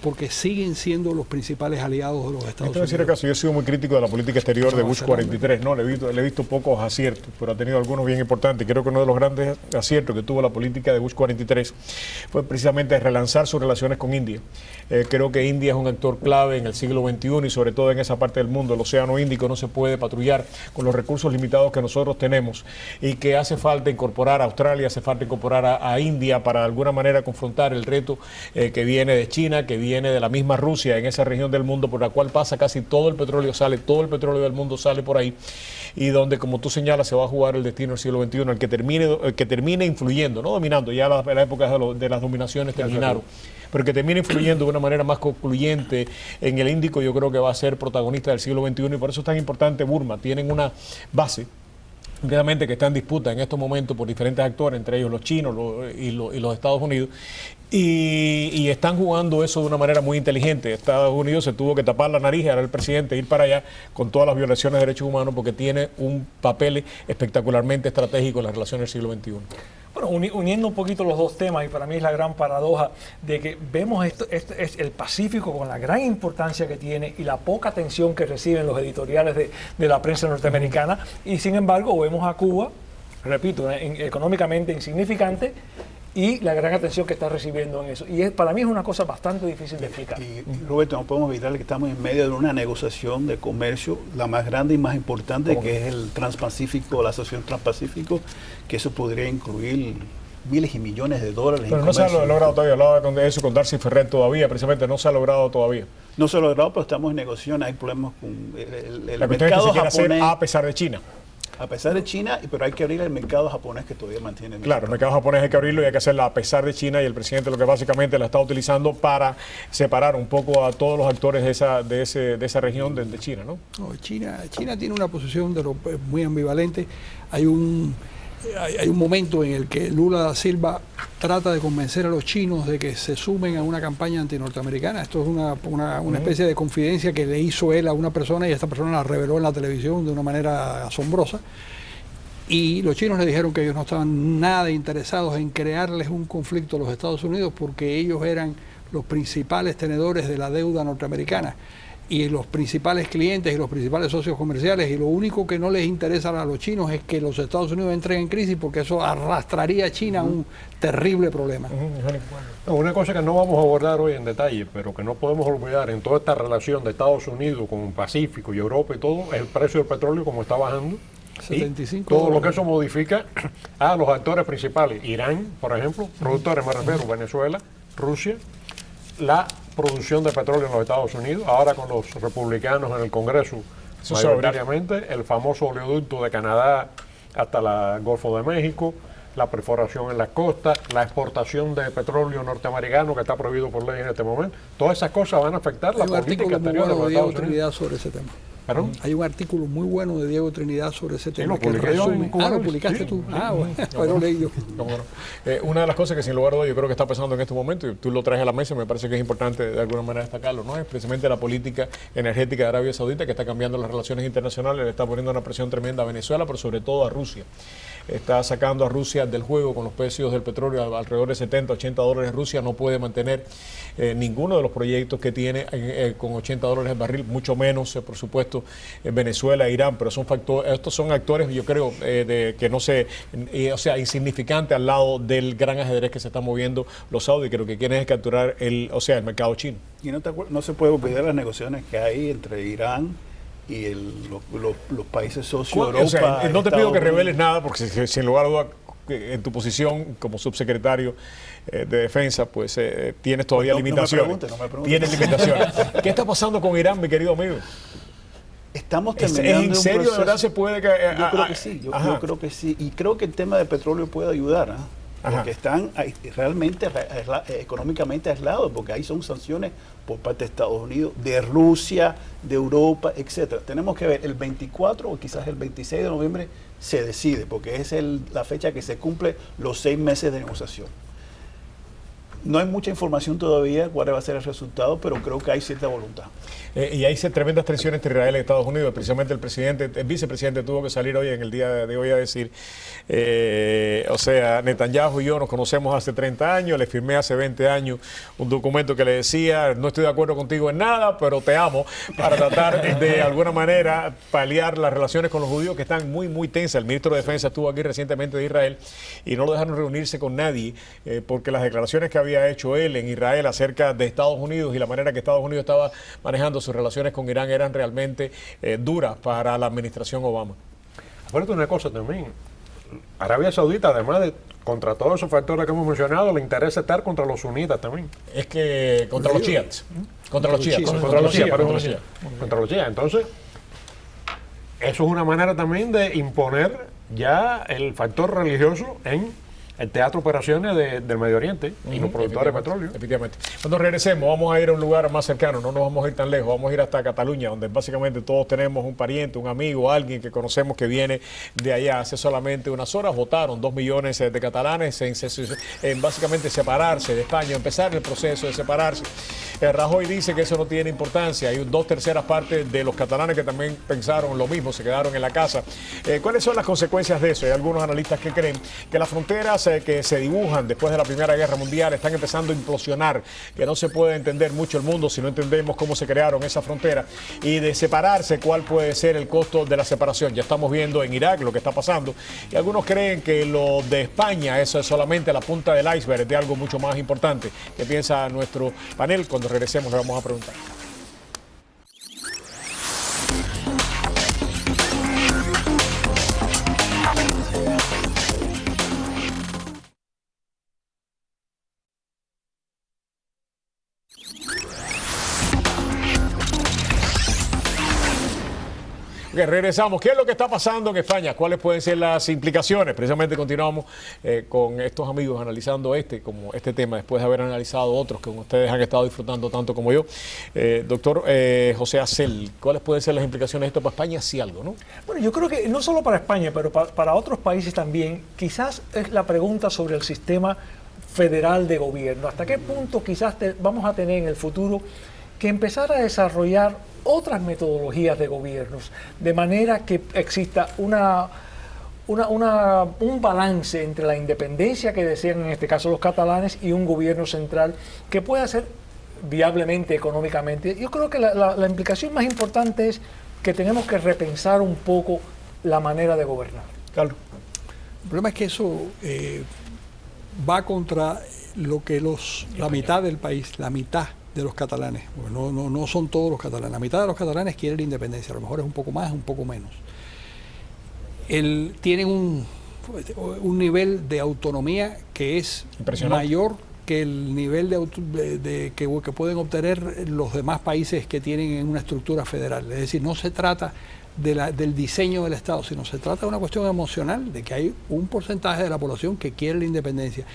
porque siguen siendo los principales aliados de los Estados Unidos. Yo he sido muy crítico de la política exterior de Bush 43, ¿no? Le he visto pocos aciertos, pero ha tenido algunos bien importantes. Creo que uno de los grandes aciertos que tuvo la política de Bush 43 fue precisamente relanzar sus relaciones con India. Creo que India es un actor clave en el siglo XXI y sobre todo en esa parte del mundo. El Océano Índico no se puede patrullar con los recursos limitados que nosotros tenemos y que hace falta incorporar a Australia, hace falta incorporar a India para de alguna manera confrontar el reto que viene de China, que viene de la misma Rusia en esa región del mundo por la cual pasa casi todo el petróleo del mundo sale por ahí y donde, como tú señalas, se va a jugar el destino del siglo XXI, el que termine influyendo, no dominando, ya la época de las dominaciones terminaron, pero que termine influyendo de una manera más concluyente en el Índico. Yo creo que va a ser protagonista del siglo XXI y por eso es tan importante Burma. Tienen una base realmente que está en disputa en estos momentos por diferentes actores, entre ellos los chinos y los Estados Unidos, y están jugando eso de una manera muy inteligente. Estados Unidos se tuvo que tapar la nariz, ahora el presidente ir para allá con todas las violaciones de derechos humanos porque tiene un papel espectacularmente estratégico en las relaciones del siglo XXI. Bueno, uniendo un poquito los dos temas, y para mí es la gran paradoja de que vemos es el Pacífico con la gran importancia que tiene y la poca atención que reciben los editoriales de la prensa norteamericana, y sin embargo vemos a Cuba, repito, económicamente insignificante, y la gran atención que está recibiendo en eso. Y para mí es una cosa bastante difícil de explicar. Y Roberto, no podemos evitar que estamos en medio de una negociación de comercio, la más grande y más importante, que es el Transpacífico, la Asociación Transpacífico, que eso podría incluir miles y millones de dólares. Pero no se ha logrado todavía, hablaba de eso con Darcy Ferrer todavía, precisamente no se ha logrado todavía. No se ha logrado, pero estamos en negociación, hay problemas con el la mercado que se japonés. hacer a pesar de China. A pesar de China, pero hay que abrir el mercado japonés que todavía mantiene. Claro, el mercado japonés hay que abrirlo y hay que hacerlo a pesar de China, y el presidente lo que básicamente la está utilizando para separar un poco a todos los actores de esa región de China, ¿no? No, China tiene una posición muy ambivalente. Hay un momento en el que Lula da Silva trata de convencer a los chinos de que se sumen a una campaña antinorteamericana. Esto es una especie de confidencia que le hizo él a una persona y esta persona la reveló en la televisión de una manera asombrosa. Y los chinos le dijeron que ellos no estaban nada interesados en crearles un conflicto a los Estados Unidos porque ellos eran los principales tenedores de la deuda norteamericana y los principales clientes y los principales socios comerciales, y lo único que no les interesa a los chinos es que los Estados Unidos entren en crisis porque eso arrastraría a China a un terrible problema. Una cosa que no vamos a abordar hoy en detalle, pero que no podemos olvidar en toda esta relación de Estados Unidos con el Pacífico y Europa y todo, es el precio del petróleo como está bajando. 75 todo lo que eso modifica a los actores principales. Irán, por ejemplo, productores me refiero, Venezuela, Rusia, la producción de petróleo en los Estados Unidos, ahora con los republicanos en el Congreso, mayoritariamente, el famoso oleoducto de Canadá hasta el Golfo de México, la perforación en las costas, la exportación de petróleo norteamericano que está prohibido por ley en este momento. Todas esas cosas van a afectar la política exterior de los Estados Unidos. Sobre ese tema. ¿Perdón? Hay un artículo muy bueno de Diego Trinidad sobre ese tema. lo publiqué yo en Cuba. lo publicaste tú. Bueno, lo leí yo. Una de las cosas que sin lugar a dudas yo creo que está pasando en este momento, y tú lo traes a la mesa, me parece que es importante de alguna manera destacarlo, ¿no? Es precisamente la política energética de Arabia Saudita, que está cambiando las relaciones internacionales, le está poniendo una presión tremenda a Venezuela, pero sobre todo a Rusia. Está sacando a Rusia del juego con los precios del petróleo alrededor de 70, 80 dólares. Rusia no puede mantener ninguno de los proyectos que tiene con 80 dólares el barril, mucho menos, por supuesto, Venezuela e Irán, pero estos son actores, yo creo, que no sé, o sea, insignificantes al lado del gran ajedrez que se está moviendo los saudíes, que lo que quieren es capturar el mercado chino. Y no se puede olvidar las negociaciones que hay entre Irán y los países socios de Europa. O sea, no te pido que Estados reveles Unidos. nada, porque sin lugar a dudas, en tu posición como subsecretario de Defensa, pues tienes todavía limitaciones. No me preguntes. Tienes limitaciones. ¿Qué está pasando con Irán, mi querido amigo? Estamos terminando ¿En serio, de verdad, se puede que...? Yo creo que sí, yo creo que sí. Y creo que el tema de petróleo puede ayudar, porque están realmente económicamente aislados, porque ahí son sanciones por parte de Estados Unidos, de Rusia, de Europa, etcétera. Tenemos que ver, el 24 o quizás el 26 de noviembre se decide, porque es la fecha que se cumple los 6 meses de negociación. No hay mucha información todavía cuál va a ser el resultado, pero creo que hay cierta voluntad. Y hay tremendas tensiones entre Israel y Estados Unidos. Precisamente el vicepresidente tuvo que salir hoy, en el día de hoy, a decir, o sea, Netanyahu y yo nos conocemos hace 30 años, le firmé hace 20 años un documento que le decía, no estoy de acuerdo contigo en nada, pero te amo, para tratar de alguna manera paliar las relaciones con los judíos que están muy, muy tensas. El ministro de Defensa estuvo aquí recientemente de Israel y no lo dejaron reunirse con nadie, porque las declaraciones que había hecho él en Israel acerca de Estados Unidos y la manera que Estados Unidos estaba manejando sus relaciones con Irán eran realmente duras para la administración Obama. Aparte una cosa también, Arabia Saudita, además de contra todos esos factores que hemos mencionado, le interesa estar contra los sunitas también. Es que contra los chiíes. Contra los chiíes. Contra los chiíes. Entonces, eso es una manera también de imponer ya el factor religioso en el teatro de operaciones del Medio Oriente y los productores de petróleo. Efectivamente. Cuando regresemos, vamos a ir a un lugar más cercano, no nos vamos a ir tan lejos, vamos a ir hasta Cataluña, donde básicamente todos tenemos un pariente, un amigo, alguien que conocemos que viene de allá. Hace solamente unas horas votaron 2 millones de catalanes en básicamente separarse de España, empezar el proceso de separarse. Rajoy dice que eso no tiene importancia. Hay 2/3 partes de los catalanes que también pensaron lo mismo, se quedaron en la casa. ¿Cuáles son las consecuencias de eso? Hay algunos analistas que creen que las fronteras que se dibujan después de la Primera Guerra Mundial están empezando a implosionar, que no se puede entender mucho el mundo si no entendemos cómo se crearon esas fronteras, y de separarse, cuál puede ser el costo de la separación. Ya estamos viendo en Irak lo que está pasando, y algunos creen que lo de España eso es solamente la punta del iceberg de algo mucho más importante. ¿Qué piensa nuestro panel? Cuando regresemos le vamos a preguntar. Regresamos. ¿Qué es lo que está pasando en España? ¿Cuáles pueden ser las implicaciones? Precisamente continuamos con estos amigos analizando este tema, después de haber analizado otros que ustedes han estado disfrutando tanto como yo. Doctor José Acel, ¿cuáles pueden ser las implicaciones de esto para España? Sí, algo, ¿no? Bueno, yo creo que no solo para España, pero para otros países también, quizás es la pregunta sobre el sistema federal de gobierno. ¿Hasta qué punto quizás vamos a tener en el futuro que empezar a desarrollar otras metodologías de gobiernos, de manera que exista un balance entre la independencia que desean en este caso los catalanes y un gobierno central que pueda ser viablemente económicamente? Yo creo que la implicación más importante es que tenemos que repensar un poco la manera de gobernar. Carlos. El problema es que eso va contra lo que la mitad del país, la mitad de los catalanes, bueno, no son todos los catalanes, la mitad de los catalanes quieren la independencia, a lo mejor es un poco más, un poco menos. Tienen un nivel de autonomía que es mayor que el nivel que pueden obtener los demás países que tienen en una estructura federal. Es decir, no se trata del diseño del Estado, sino se trata de una cuestión emocional, de que hay un porcentaje de la población que quiere la independencia.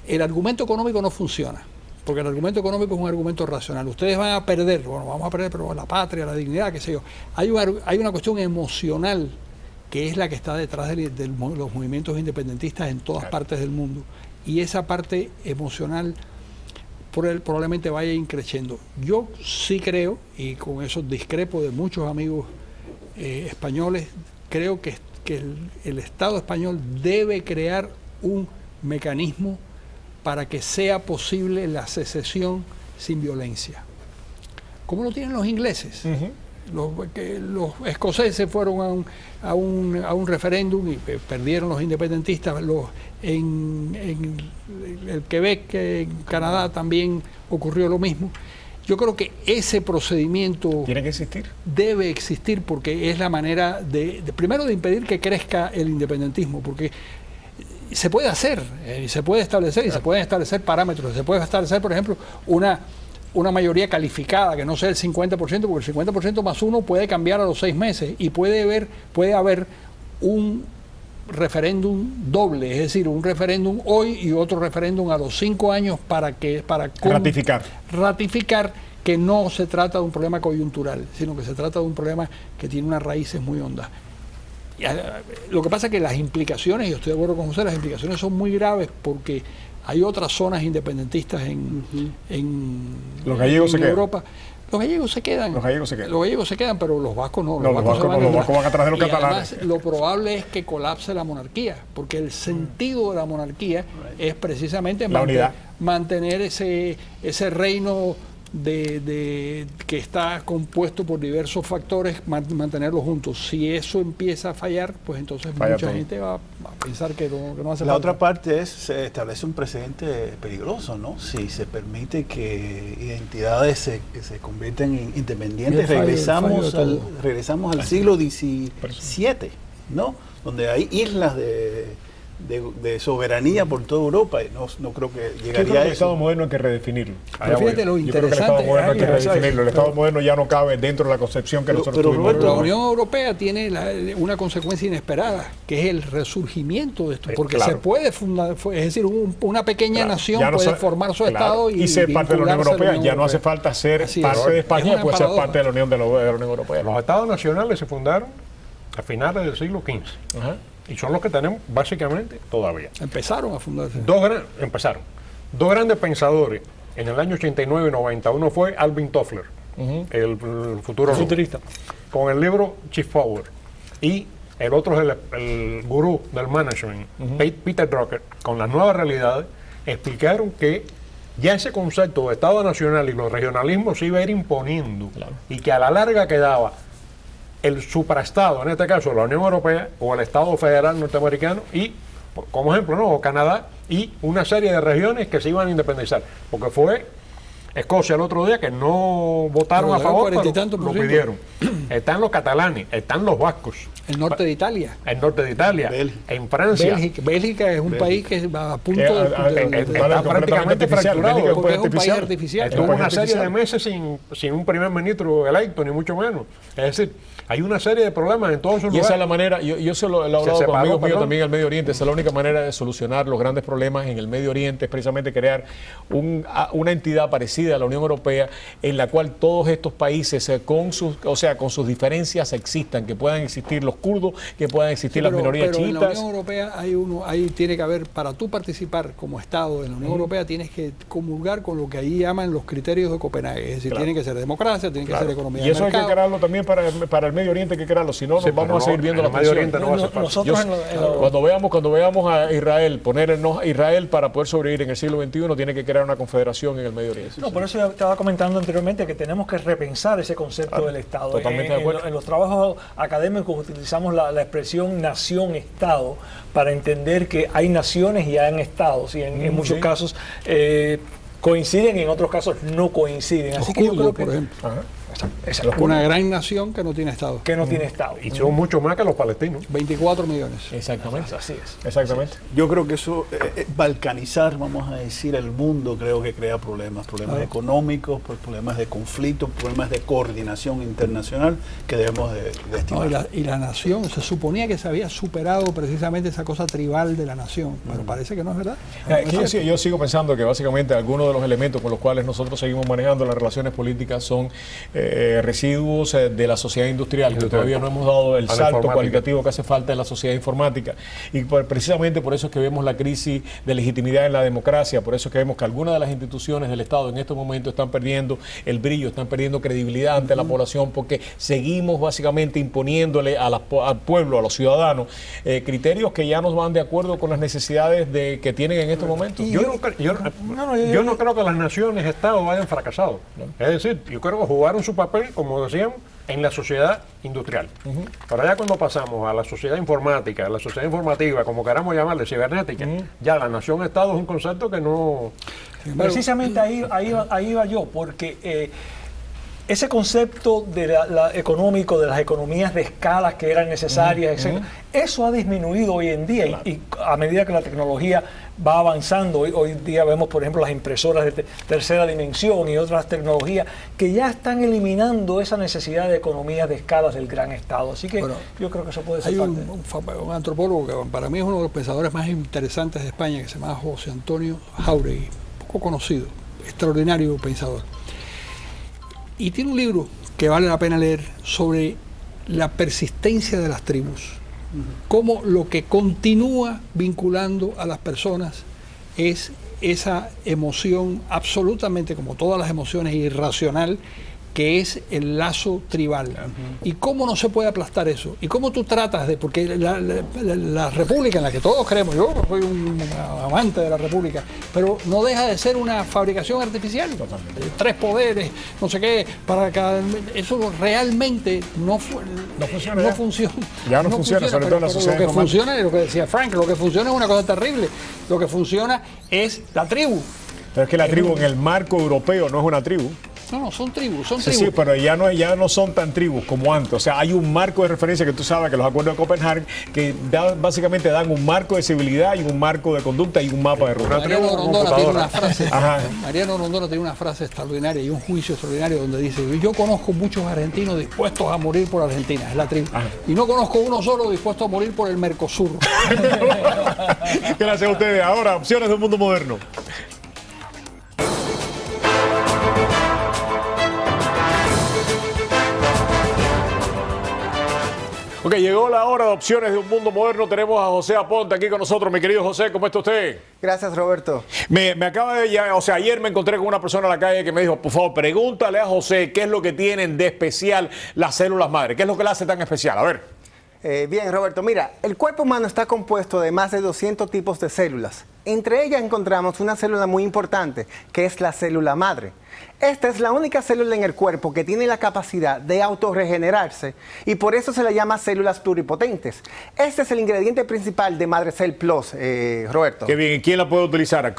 El argumento económico no funciona, porque el argumento económico es un argumento racional. Ustedes van a perder, bueno, vamos a perder, pero la patria, la dignidad, qué sé yo. Hay una cuestión emocional que es la que está detrás de los movimientos independentistas en todas partes del mundo. Y esa parte emocional probablemente vaya increciendo. Yo sí creo, y con eso discrepo de muchos amigos españoles, creo que el Estado español debe crear un mecanismo para que sea posible la secesión sin violencia, como lo tienen los ingleses. Los escoceses fueron a un referéndum y perdieron los independentistas. En el Quebec, en Canadá, también ocurrió lo mismo. Yo creo que ese procedimiento tiene que existir. Debe existir, porque es la manera primero de impedir que crezca el independentismo, porque se puede hacer, se puede establecer, y se pueden establecer parámetros. Se puede establecer, por ejemplo, una mayoría calificada, que no sea el 50%, porque el 50% más uno puede cambiar a los 6 meses, y puede haber un referéndum doble, es decir, un referéndum hoy y otro referéndum a los 5 años para ratificar que no se trata de un problema coyuntural, sino que se trata de un problema que tiene unas raíces muy hondas. Lo que pasa es que las implicaciones, y estoy de acuerdo con José, las implicaciones son muy graves, porque hay otras zonas independentistas en los gallegos en Europa. Los gallegos se quedan. Los gallegos se quedan, pero los vascos no. Los vascos van atrás de los catalanes. Además, lo probable es que colapse la monarquía, porque el sentido de la monarquía es precisamente mantener ese reino que está compuesto por diversos factores, mantenerlos juntos. Si eso empieza a fallar, pues entonces mucha gente va a pensar que no hace falta. La otra parte es, se establece un precedente peligroso, ¿no? Si se permite que identidades se conviertan en independientes, regresamos al siglo XVII, ¿no? Donde hay islas de soberanía por toda Europa, y no creo que llegaría a eso. El Estado moderno hay que redefinirlo. Pero fíjate lo interesante. Yo creo que el Estado moderno hay que redefinirlo. El Estado moderno ya no cabe dentro de la concepción que nosotros tuvimos. Pero la Unión Europea tiene una consecuencia inesperada, que es el resurgimiento de esto, porque se puede fundar, es decir, una pequeña nación puede formar su Estado y ser parte de la Unión Europea. Ya no hace falta ser parte de España, puede ser parte de la Unión Europea. Los Estados nacionales se fundaron a finales del siglo XV. Y son los que tenemos básicamente todavía. Empezaron a fundarse. Empezaron. Dos grandes pensadores en el año 89 y 90. Uno fue Alvin Toffler, el futurista, con el libro Chief Power. Y el otro es el gurú del management, Peter Drucker, con las nuevas realidades, explicaron que ya ese concepto de Estado Nacional y los regionalismos se iba a ir imponiendo, y que a la larga quedaba el supraestado, en este caso la Unión Europea o el Estado Federal norteamericano, y como ejemplo, o Canadá, y una serie de regiones que se iban a independizar, porque fue Escocia el otro día que no votaron a favor, pero lo pidieron. Están los catalanes, están los vascos. El norte de Italia. En Francia. Bélgica es un país que va a punto de está prácticamente fracturado, porque es un país artificial. Estuvo una serie de meses sin un primer ministro electo, ni mucho menos. Es decir, hay una serie de problemas en todos esos lugares. Y esa es la manera, yo se lo he hablado con amigos míos también en el Medio Oriente, esa es la única manera de solucionar los grandes problemas en el Medio Oriente, es precisamente crear una entidad parecida a la Unión Europea, en la cual todos estos países con sus diferencias existan, que puedan existir los kurdos, que puedan existir las minorías chiitas. En la Unión Europea ahí tiene que haber, para tú participar como Estado en la Unión Europea, tienes que comulgar con lo que ahí llaman los criterios de Copenhague, es decir, tiene que ser democracia, tiene que ser economía de mercado. Y eso hay que crearlo también para el Medio Oriente, hay que crearlo, si no nos vamos a seguir viendo la Medio Oriente no va a ser fácil. Cuando veamos a Israel, ponernos a Israel para poder sobrevivir en el siglo XXI, tiene que crear una confederación en el Medio Oriente. Por eso yo estaba comentando anteriormente que tenemos que repensar ese concepto del Estado. Totalmente de acuerdo. En los trabajos académicos utilizamos la expresión nación-Estado para entender que hay naciones y hay estados, y en muchos casos coinciden y en otros casos no coinciden. Así que yo creo que, por ejemplo. Una gran nación que no tiene Estado. Que no tiene Estado. Y son mucho más que los palestinos. 24 millones. Exactamente. Así es. Exactamente. Yo creo que eso, balcanizar, vamos a decir, el mundo, creo que crea problemas económicos, problemas de conflicto, problemas de coordinación internacional que debemos de estimar. Y la nación, se suponía que se había superado precisamente esa cosa tribal de la nación, pero parece que no es verdad. Yo sigo pensando que básicamente algunos de los elementos con los cuales nosotros seguimos manejando las relaciones políticas son residuos de la sociedad industrial, que todavía no hemos dado el salto cualitativo que hace falta en la sociedad informática. Y precisamente por eso es que vemos la crisis de legitimidad en la democracia, por eso es que vemos que algunas de las instituciones del Estado en estos momentos están perdiendo el brillo, están perdiendo credibilidad ante la población, porque seguimos básicamente imponiéndole al pueblo, a los ciudadanos, criterios que ya no van de acuerdo con las necesidades que tienen en estos momentos. Yo no creo que las naciones, Estados hayan fracasado. Es decir, yo creo que jugaron su papel, como decíamos, en la sociedad industrial. Pero ya cuando pasamos a la sociedad informática, a la sociedad informativa, como queramos llamarle, cibernética, ya la nación-Estado es un concepto que no... Precisamente ahí iba yo, porque ese concepto de económico, de las economías de escala que eran necesarias, etc., eso ha disminuido hoy en día, y a medida que la tecnología va avanzando, hoy día vemos, por ejemplo, las impresoras de tercera dimensión y otras tecnologías que ya están eliminando esa necesidad de economías de escalas del gran Estado. Así que yo creo que eso puede ser hay parte. un antropólogo que para mí es uno de los pensadores más interesantes de España, que se llama José Antonio Jáuregui, poco conocido, extraordinario pensador. Y tiene un libro que vale la pena leer sobre la persistencia de las tribus. Cómo lo que continúa vinculando a las personas es esa emoción absolutamente, como todas las emociones, irracional, que es el lazo tribal. Y cómo no se puede aplastar eso. Y cómo tú tratas de... Porque la república en la que todos creemos, yo soy un amante de la república, pero no deja de ser una fabricación artificial. Tres poderes, no sé qué, para cada... Eso realmente no funciona. No funciona. Ya no funciona, sobre todo en la sociedad. Lo que funciona es lo que decía Frank, lo que funciona es una cosa terrible. Lo que funciona es la tribu. Pero es que la tribu en el marco europeo no es una tribu. No, son tribus, Sí, pero ya no son tan tribus como antes. O sea, hay un marco de referencia que tú sabes, que los acuerdos de Copenhague, que básicamente dan un marco de civilidad y un marco de conducta y un mapa de ruta. Mariano Rondona tiene una frase. Mariano Rondona tiene una frase extraordinaria y un juicio extraordinario donde dice: yo conozco muchos argentinos dispuestos a morir por Argentina, es la tribu. Y no conozco uno solo dispuesto a morir por el Mercosur. Gracias a ustedes. Ahora, opciones de un mundo moderno. Ok, llegó la hora de opciones de un mundo moderno. Tenemos a José Aponte aquí con nosotros. Mi querido José, ¿cómo está usted? Gracias, Roberto. Me acaba de... ayer me encontré con una persona en la calle que me dijo: por favor, pregúntale a José qué es lo que tienen de especial las células madre. ¿Qué es lo que la hace tan especial? A ver. Bien, Roberto, mira, el cuerpo humano está compuesto de más de 200 tipos de células. Entre ellas encontramos una célula muy importante, que es la célula madre. Esta es la única célula en el cuerpo que tiene la capacidad de autorregenerarse y por eso se le llama células pluripotentes. Este es el ingrediente principal de Madrecell Plus, Roberto. Qué bien, ¿y quién la puede utilizar?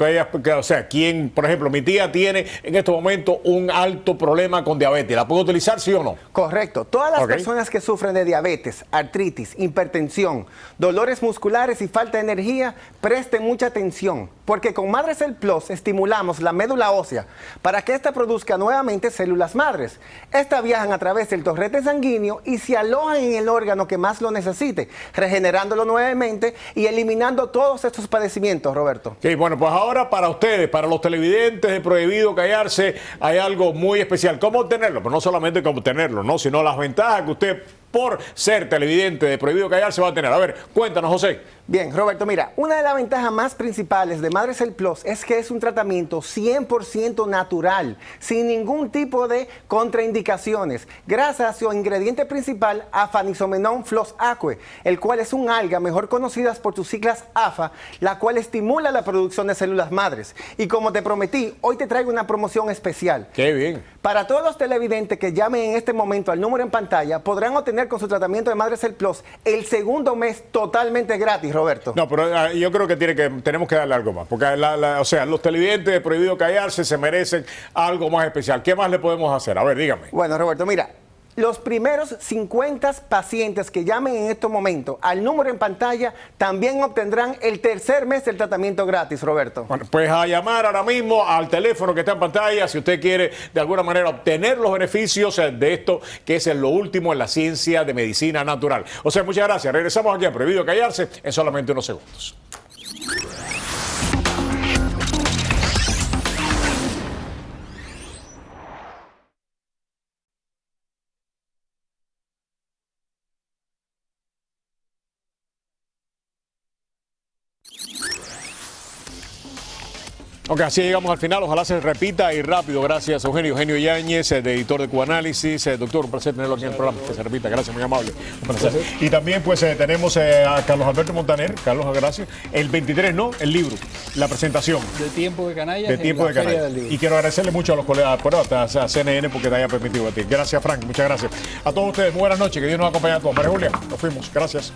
O sea, ¿quién, por ejemplo, mi tía tiene en este momento un alto problema con diabetes? ¿La puede utilizar, sí o no? Correcto. Todas las personas que sufren de diabetes, artritis, hipertensión, dolores musculares y falta de energía, presten mucha atención, porque con Madrecell Plus estimulamos la médula ósea para que ésta produzca nuevamente células madres. Estas viajan a través del torrente sanguíneo y se alojan en el órgano que más lo necesite, regenerándolo nuevamente y eliminando todos estos padecimientos, Roberto. Sí, bueno, pues ahora para ustedes, para los televidentes de Prohibido Callarse, hay algo muy especial. ¿Cómo obtenerlo? Pues no solamente cómo obtenerlo, ¿no? Sino las ventajas que usted, por ser televidente de Prohibido Callarse, va a tener. A ver, cuéntanos, José. Bien, Roberto, mira, una de las ventajas más principales de Madrecell Plus es que es un tratamiento 100% natural, sin ningún tipo de contraindicaciones, gracias a su ingrediente principal, Aphanizomenon flos aquae, el cual es un alga mejor conocida por sus siglas AFA, la cual estimula la producción de células madres. Y como te prometí, hoy te traigo una promoción especial. ¡Qué bien! Para todos los televidentes que llamen en este momento al número en pantalla, podrán obtener terminar con su tratamiento de Madrecel Plus, el segundo mes totalmente gratis, Roberto. No, pero yo creo que tenemos que darle algo más, porque o sea, los televidentes de Prohibido Callarse se merecen algo más especial. ¿Qué más le podemos hacer? A ver, dígame. Bueno, Roberto, mira, los primeros 50 pacientes que llamen en estos momentos al número en pantalla también obtendrán el tercer mes del tratamiento gratis, Roberto. Bueno, pues a llamar ahora mismo al teléfono que está en pantalla si usted quiere de alguna manera obtener los beneficios de esto que es lo último en la ciencia de medicina natural. O sea, muchas gracias. Regresamos aquí a Prohibido Callarse en solamente unos segundos. Ok, así llegamos al final. Ojalá se repita y rápido. Gracias, Eugenio. Eugenio Yáñez, editor de Cuanálisis. Doctor, un placer tenerlo aquí en el programa. Que se repita. Gracias, muy amable. Un placer. Y también pues tenemos a Carlos Alberto Montaner. Carlos, gracias. El 23, ¿no? El libro, la presentación. De Tiempo de Canallas. De Tiempo de Canallas. Y quiero agradecerle mucho a los colegas, pero hasta a CNN porque te haya permitido a ti. Gracias, Frank. Muchas gracias. A todos ustedes, muy buenas noches. Que Dios nos acompañe a todos. María Julia, nos fuimos. Gracias.